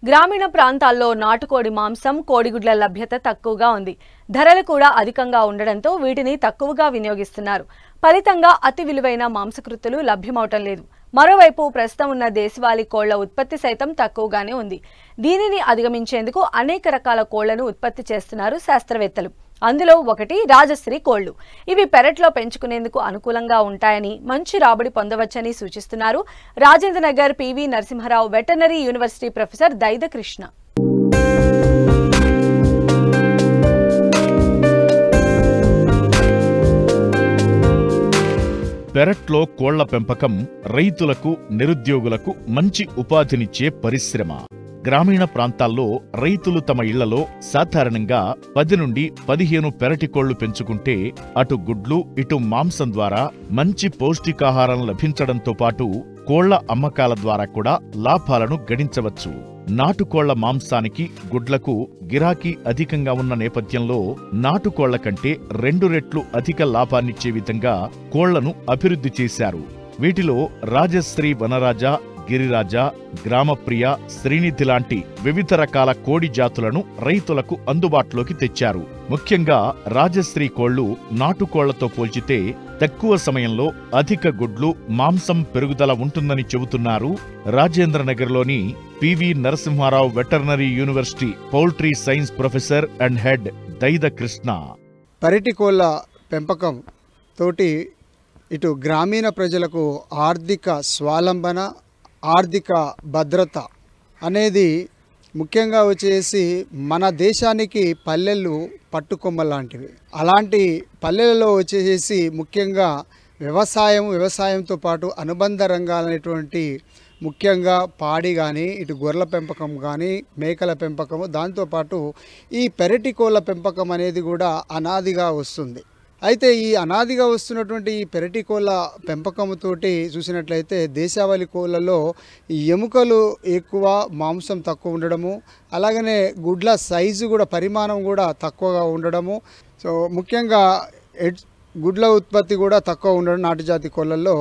గ్రామీణ ప్రాంతాల్లో నాటుకోడి మాంసం, కోడిగుడ్ల లభ్యత తక్కువగా ఉంది. ధరలు కూడా అధికంగా ఉండడంతో వీటిని తక్కువగా వినియోగిస్తున్నారు. ఫలితంగా అతి విలువైన మాంసకృత్తులు లభ్యమవటం లేదు. మరోవైపు ప్రస్తుతం ఉన్న దేశవాళీ కోళ్ల ఉత్పత్తి సైతం తక్కువగానే ఉంది. దీనిని అధిగమించేందుకు అనేక రకాల కోళ్లను ఉత్పత్తి చేస్తున్నారు శాస్త్రవేత్తలు. అందులో ఒకటి రాజశ్రీ కోళ్లు. ఇవి పెరట్లో పెంచుకునేందుకు అనుకూలంగా ఉంటాయని, మంచి రాబడి పొందవచ్చని సూచిస్తున్నారు Rajendranagar PV Narasimha Rao veterinary university professor Daida Krishna. పెరట్లో కోళ్ల పెంపకం రైతులకు, నిరుద్యోగులకు మంచి ఉపాధినిచ్చే పరిశ్రమ. గ్రామీణ ప్రాంతాల్లో రైతులు తమ ఇళ్లలో సాధారణంగా 10 నుండి 15 పెరటి కోళ్లు పెంచుకుంటే అటు గుడ్లు, ఇటు మాంసం ద్వారా మంచి పౌష్టికాహారం లభించడంతో పాటు కోళ్ల అమ్మకాల ద్వారా కూడా లాభాలను గడించవచ్చు. నాటుకోళ్ల మాంసానికి, గుడ్లకు గిరాకీ అధికంగా ఉన్న నేపథ్యంలో నాటుకోళ్ల కంటే 2 రెట్లు అధిక లాభాన్నిచ్చే విధంగా కోళ్లను అభివృద్ధి చేశారు. వీటిలో రాజశ్రీ, వనరాజ, గిరిరాజ, గ్రామప్రియ, శ్రీనిధి లాంటి వివిధ రకాల కోడి జాతులను రైతులకు అందుబాటులోకి తెచ్చారు. ముఖ్యంగా రాజశ్రీ కోళ్లు నాటుకోళ్లతో పోల్చితే తక్కువ సమయంలో అధిక గుడ్లు, మాంసం పెరుగుదల ఉంటుందని చెబుతున్నారు రాజేంద్రనగర్లోని PV Narasimha Rao veterinary university poultry science professor and head Daida Krishna. పెరటి కోళ్ల పెంపకం తోటి ఇటు గ్రామీణ ప్రజలకు ఆర్థిక స్వావలంబన, ఆర్థిక భద్రత అనేది ముఖ్యంగా వచ్చేసి మన దేశానికి పల్లెలు పట్టుకొమ్మ లాంటివి. అలాంటి పల్లెలలో వచ్చేసి ముఖ్యంగా వ్యవసాయంతో పాటు అనుబంధ రంగాలైనటువంటి ముఖ్యంగా పాడి కానీ, ఇటు గొర్రెల పెంపకం కానీ, మేకల పెంపకము, దాంతోపాటు ఈ పెరటి కోళ్ళ పెంపకం అనేది కూడా అనాదిగా వస్తుంది. అయితే ఈ అనాదిగా వస్తున్నటువంటి ఈ పెరటి కోళ్ళ పెంపకంతోటి చూసినట్లయితే దేశవాళీ కోళ్ళలో ఎముకలు ఎక్కువ, మాంసం తక్కువ ఉండడము, అలాగనే గుడ్ల సైజు కూడా, పరిమాణం కూడా తక్కువగా ఉండడము, సో ముఖ్యంగా గుడ్ల ఉత్పత్తి కూడా తక్కువ ఉండడం నాటు జాతి కోళ్ళల్లో.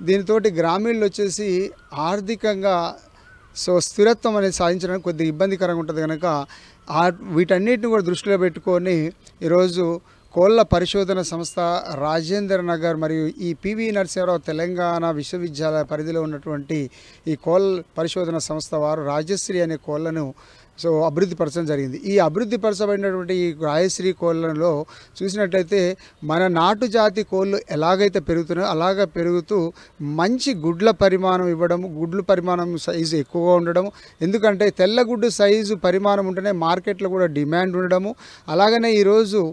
దీనితోటి గ్రామీణులు వచ్చేసి ఆర్థికంగా స్థిరత్వం అనేది సాధించడానికి కొద్దిగా ఇబ్బందికరంగా ఉంటుంది. కనుక వీటన్నిటిని కూడా దృష్టిలో పెట్టుకొని ఈరోజు కోళ్ల పరిశోధన సంస్థ రాజేంద్రనగర్ మరియు ఈ పివి నరసింహారావు తెలంగాణ విశ్వవిద్యాలయ పరిధిలో ఉన్నటువంటి ఈ కోళ్ల పరిశోధన సంస్థ వారు రాజశ్రీ అనే కోళ్లను అభివృద్ధి పరచడం జరిగింది. ఈ అభివృద్ధి పరచబడినటువంటి ఈ రాజశ్రీ కోళ్లలో చూసినట్లయితే మన నాటు జాతి కోళ్ళు ఎలాగైతే పెరుగుతున్నాయో అలాగ పెరుగుతూ మంచి గుడ్ల పరిమాణం ఇవ్వడము, గుడ్ల పరిమాణం సైజు ఎక్కువగా ఉండడము. ఎందుకంటే తెల్లగుడ్డు సైజు పరిమాణం ఉంటేనే మార్కెట్లో కూడా డిమాండ్ ఉండడము. అలాగనే ఈరోజు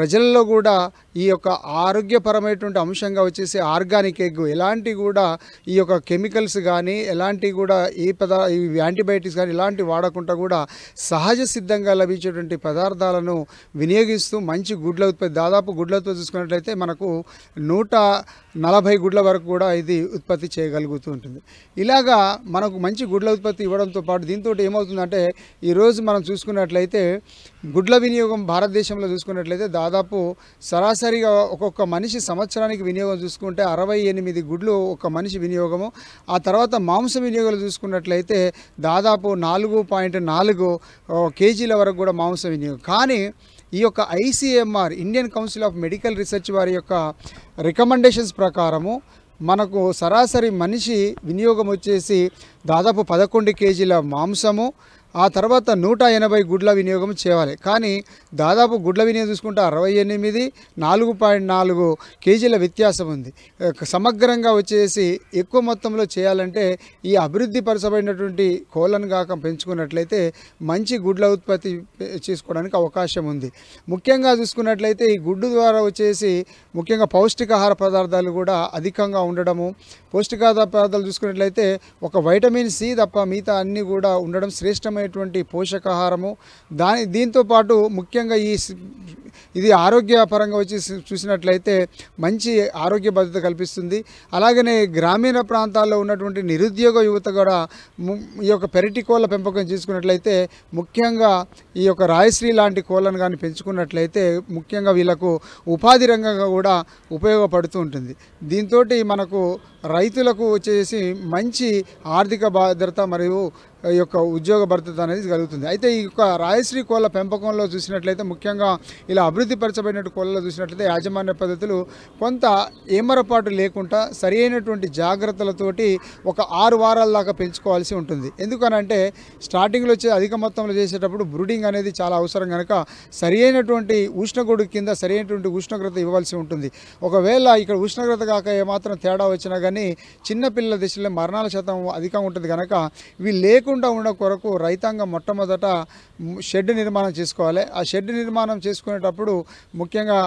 ప్రజల్లో కూడా ఈ యొక్క ఆరోగ్యపరమైనటువంటి అంశంగా వచ్చేసి ఆర్గానిక్ ఎగ్, ఎలాంటి కూడా ఈ యొక్క కెమికల్స్ కానీ, ఎలాంటి కూడా ఈ యాంటీబయాటిక్స్ కానీ ఇలాంటి వాడకుండా కూడా సహజ సిద్ధంగా లభించేటువంటి పదార్థాలను వినియోగిస్తూ మంచి గుడ్ల ఉత్పత్తి, దాదాపు గుడ్లతో చూసుకున్నట్లయితే మనకు 140 గుడ్ల వరకు కూడా ఇది ఉత్పత్తి చేయగలుగుతూ ఉంటుంది. ఇలాగా మనకు మంచి గుడ్ల ఉత్పత్తి ఇవ్వడంతో పాటు దీంతో ఏమవుతుందంటే ఈరోజు మనం చూసుకున్నట్లయితే గుడ్ల వినియోగం భారతదేశంలో చూసుకున్నట్లయితే దాదాపు సరాసరిగా ఒక్కొక్క మనిషి సంవత్సరానికి వినియోగం చూసుకుంటే 68 గుడ్లు ఒక మనిషి వినియోగము. ఆ తర్వాత మాంసం వినియోగాలు చూసుకున్నట్లయితే దాదాపు 4.4 కేజీల వరకు కూడా మాంసం వినియోగం. కానీ ఈ యొక్క ICMR Indian council of medical research వారి యొక్క రికమెండేషన్స్ ప్రకారము మనకు సరాసరి మనిషి వినియోగం వచ్చేసి దాదాపు 11 కేజీల మాంసము, ఆ తర్వాత 180 గుడ్ల వినియోగం చేయాలి. కానీ దాదాపు గుడ్ల వినియోగం చూసుకుంటే 68, 4.4 కేజీల వ్యత్యాసం ఉంది. సమగ్రంగా వచ్చేసి ఎక్కువ మొత్తంలో చేయాలంటే ఈ అభివృద్ధి పరచబడినటువంటి కోళ్ళను కాక పెంచుకున్నట్లయితే మంచి గుడ్ల ఉత్పత్తి చేసుకోవడానికి అవకాశం ఉంది. ముఖ్యంగా చూసుకున్నట్లయితే ఈ గుడ్డు ద్వారా వచ్చేసి ముఖ్యంగా పౌష్టికాహార పదార్థాలు కూడా అధికంగా ఉండడము. పౌష్టికాహార పదార్థాలు చూసుకున్నట్లయితే ఒక వైటమిన్ C తప్ప మిగతా అన్నీ కూడా ఉండడం శ్రేష్టమైనటువంటి పోషకాహారము. దీంతో పాటు ముఖ్యంగా ఇది ఆరోగ్యపరంగా వచ్చి చూసినట్లయితే మంచి ఆరోగ్య భద్రత కల్పిస్తుంది. అలాగనే గ్రామీణ ప్రాంతాల్లో ఉన్నటువంటి నిరుద్యోగ యువత కూడా ఈ యొక్క పెరటి కోళ్ళ పెంపకం చేసుకున్నట్లయితే ముఖ్యంగా ఈ యొక్క రాయశ్రీ లాంటి కోళ్ళను కానీ పెంచుకున్నట్లయితే ముఖ్యంగా వీళ్ళకు ఉపాధి రంగంగా కూడా ఉపయోగపడుతూ ఉంటుంది. దీంతో మనకు రైతులకు వచ్చేసి మంచి ఆర్థిక భద్రత మరియు ఈ యొక్క ఉద్యోగ భద్రత అనేది కలుగుతుంది. అయితే ఈ యొక్క రాయశ్రీ కోళ్ళ పెంపకంలో చూసినట్లయితే ముఖ్యంగా ఇలా అభివృద్ధి పరచబడినట్టు కోళ్ళలో చూసినట్లయితే యాజమాన్య పద్ధతులు కొంత ఏమరపాటు లేకుండా సరి అయినటువంటి జాగ్రత్తలతోటి ఒక 6 వారాల దాకా పెంచుకోవాల్సి ఉంటుంది. ఎందుకనంటే స్టార్టింగ్లో వచ్చే అధిక మొత్తంలో చేసేటప్పుడు బ్రూడింగ్ అనేది చాలా అవసరం కనుక సరి అయినటువంటి ఉష్ణగొడుగు కింద సరి అయినటువంటి ఉష్ణోగ్రత ఇవ్వాల్సి ఉంటుంది. ఒకవేళ ఇక్కడ ఉష్ణోగ్రత కాక ఏమాత్రం తేడా వచ్చినా కానీ చిన్నపిల్లల దశలో మరణాల శాతం అధికంగా ఉంటుంది కనుక ఇవి లేకుండా ఉన్న కొరకు రైతాంగం మొట్టమొదట షెడ్ నిర్మాణం చేసుకోవాలి. ఆ షెడ్ నిర్మాణం చేసుకునేటప్పుడు ముఖ్యంగా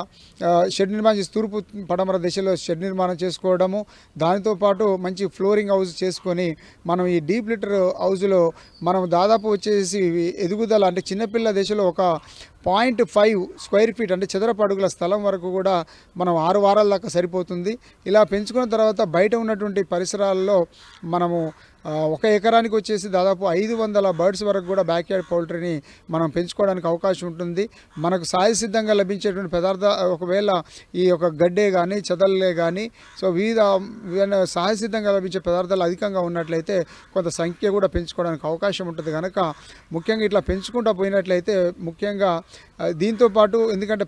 షెడ్ నిర్మాణం చేసి తూర్పు పడమర దిశలో షెడ్ నిర్మాణం చేసుకోవడము, దానితో పాటు మంచి ఫ్లోరింగ్ హౌస్ చేసుకొని మనం ఈ డీప్ లిటర్ హౌస్లో మనం దాదాపు వచ్చేసి ఎదుగుదల అంటే చిన్నపిల్ల దశలో ఒక 0.5 స్క్వేర్ ఫీట్ అంటే చదరపు అడుగుల స్థలం వరకు కూడా మనం 6 వారాల దాకా సరిపోతుంది. ఇలా పెంచుకున్న తర్వాత బయట ఉన్నటువంటి పరిసరాల్లో మనము 1 ఎకరానికి వచ్చేసి దాదాపు 500 బర్డ్స్ వరకు కూడా బ్యాక్యార్డ్ పౌల్ట్రీని మనం పెంచుకోవడానికి అవకాశం ఉంటుంది. మనకు సహజసిద్ధంగా లభించేటువంటి ఒకవేళ ఈ యొక్క గడ్డే కానీ చెదల్లే కానీ సో వివిధ సహజసిద్ధంగా లభించే పదార్థాలు అధికంగా ఉన్నట్లయితే కొంత సంఖ్య కూడా పెంచుకోవడానికి అవకాశం ఉంటుంది. కనుక ముఖ్యంగా ఇట్లా పెంచుకుంటూ పోయినట్లయితే ముఖ్యంగా దీంతోపాటు ఎందుకంటే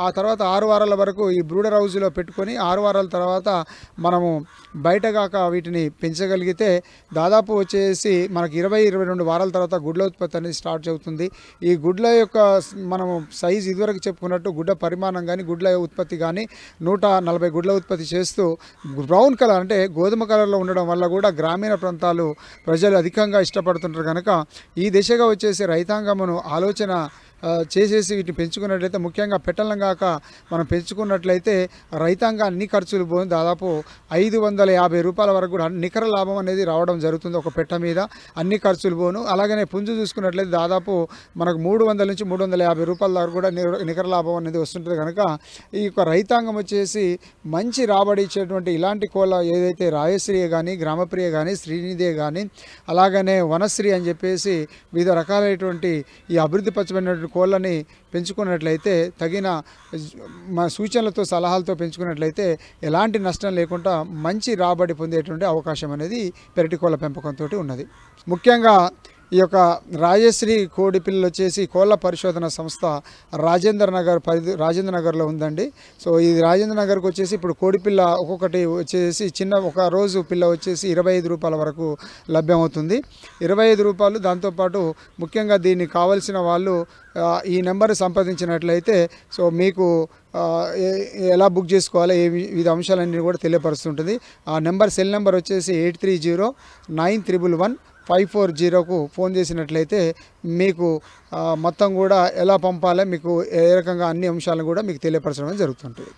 ఆ తర్వాత 6 వారాల వరకు ఈ బ్రూడర్ హౌస్లో పెట్టుకొని 6 వారాల తర్వాత మనము బయటగాక వీటిని పెంచగలిగితే దాదాపు వచ్చేసి మనకి 20-22 వారాల తర్వాత గుడ్ల ఉత్పత్తి అనేది స్టార్ట్ అవుతుంది. ఈ గుడ్ల యొక్క మనము సైజు ఇదివరకు చెప్పుకున్నట్టు గుడ్డ పరిమాణం కానీ గుడ్ల ఉత్పత్తి కానీ 140 గుడ్ల ఉత్పత్తి చేస్తూ బ్రౌన్ కలర్ అంటే గోధుమ కలర్లో ఉండడం వల్ల కూడా గ్రామీణ ప్రాంతాలు ప్రజలు అధికంగా ఇష్టపడుతుంటారు. కనుక ఈ దిశగా వచ్చేసి రైతాంగమును ఆలోచన చేసేసి వీటిని పెంచుకున్నట్లయితే ముఖ్యంగా పెట్టలం కాక మనం పెంచుకున్నట్లయితే రైతాంగ అన్ని ఖర్చులు పోను దాదాపు 550 రూపాయల వరకు కూడా నికర లాభం అనేది రావడం జరుగుతుంది ఒక పెట్ట మీద అన్ని ఖర్చులు పోను. అలాగనే పుంజు చూసుకున్నట్లయితే దాదాపు మనకు 300 నుంచి 350 రూపాయల వరకు కూడా నికర లాభం అనేది వస్తుంటుంది. కనుక ఈ యొక్క రైతాంగం వచ్చేసి మంచి రాబడి ఇచ్చేటువంటి ఇలాంటి కోళ్ళ ఏదైతే రాయశ్రీ కానీ గ్రామప్రియ కానీ శ్రీనిధి కానీ అలాగనే వనశ్రీ అని చెప్పేసి వివిధ రకాలైనటువంటి ఈ అభివృద్ధి పరచబడినటువంటి కోళ్ళని పెంచుకున్నట్లయితే తగిన సూచనలతో సలహాలతో పెంచుకున్నట్లయితే ఎలాంటి నష్టం లేకుండా మంచి రాబడి పొందేటువంటి అవకాశం అనేది పెరటి కోళ్ళ పెంపకంతో ఉన్నది. ముఖ్యంగా ఈ యొక్క రాజశ్రీ కోడి పిల్లలు వచ్చేసి కోళ్ళ పరిశోధన సంస్థ రాజేంద్ర నగర్లో ఉందండి. సో ఈ రాజేంద్ర నగర్కి వచ్చేసి ఇప్పుడు కోడి పిల్ల ఒక్కొక్కటి వచ్చేసి ఒక రోజు పిల్ల వచ్చేసి 25 రూపాయల వరకు లభ్యమవుతుంది. 25 రూపాయలు. దాంతోపాటు ముఖ్యంగా దీన్ని కావలసిన వాళ్ళు ఈ నెంబర్ సంప్రదించినట్లయితే సో మీకు ఎలా బుక్ చేసుకోవాలో వివిధ అంశాలన్నీ కూడా తెలియపరుస్తుంటుంది. ఆ నెంబర్ సెల్ నెంబర్ వచ్చేసి 8309115540కు ఫోన్ చేసినట్లయితే మీకు మొత్తం కూడా ఎలా పంపాలో మీకు ఏ రకంగా అన్ని అంశాలను కూడా మీకు తెలియపరచడం జరుగుతుంటుంది.